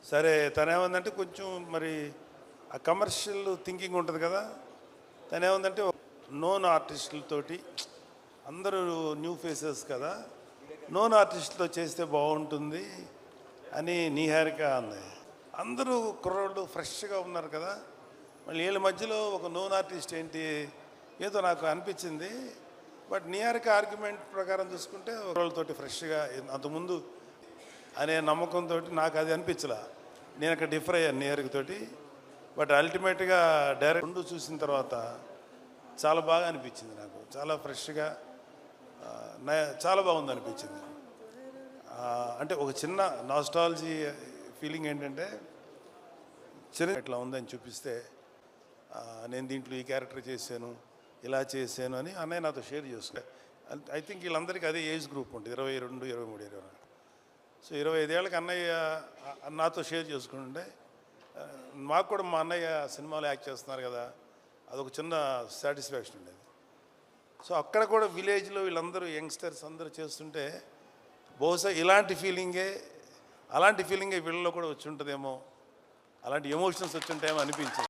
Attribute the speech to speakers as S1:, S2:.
S1: సరే తనేమందంటే కొంచెం మరి ఆ కమర్షియల్ థింకింగ్ ఉంటుంది కదా. తనేమందంటే నోన్ ఆర్టిస్టులతోటి అందరూ న్యూ ఫేసెస్ కదా, నోన్ ఆర్టిస్టులతో చేస్తే బాగుంటుంది అని నీహారిక అంది. అందరూ కుర్రోళ్ళు ఫ్రెష్గా ఉన్నారు కదా, మళ్ళీ వీళ్ళ మధ్యలో ఒక నోన్ ఆర్టిస్ట్ ఏంటి ఏదో నాకు అనిపించింది. బట్ నీహారిక ఆర్గ్యుమెంట్ ప్రకారం చూసుకుంటే కుర్రోళ్ళతోటి ఫ్రెష్గా అంతకుముందు అనే నమ్మకంతో నాకు అది అనిపించలే. నేను అక్కడ డిఫర్ అయ్యాను నీహారికతోటి. బట్ అల్టిమేట్గా డైరెక్ట్ రెండు చూసిన తర్వాత చాలా బాగా అనిపించింది నాకు. చాలా ఫ్రెష్గా చాలా బాగుంది అనిపించింది. అంటే ఒక చిన్న నాస్టాలజీ ఫీలింగ్ ఏంటంటే చిన్న ఇట్లా ఉందని చూపిస్తే నేను దీంట్లో ఈ క్యారెక్టర్ చేశాను, ఇలా చేశాను అని అన్నయ్య నాతో షేర్ చేసుకున్నా. ఐ థింక్ వీళ్ళందరికీ అదే ఏజ్ గ్రూప్ ఉంటుంది, 22, 23, 24. సో 25 ఏళ్ళకి అన్నయ్య నాతో షేర్ చేసుకుంటుంటే మాకు కూడా మా అన్నయ్య సినిమాలో యాక్ట్ చేస్తున్నారు కదా, అదొక చిన్న సాటిస్ఫాక్షన్ ఉండేది. సో అక్కడ కూడా విలేజ్లో వీళ్ళందరూ యంగ్స్టర్స్ అందరూ చేస్తుంటే బహుశా అలాంటి ఫీలింగే వీళ్ళలో కూడా వచ్చి ఉంటుందేమో, అలాంటి ఎమోషన్స్ వచ్చి ఉంటాయేమో అనిపించింది.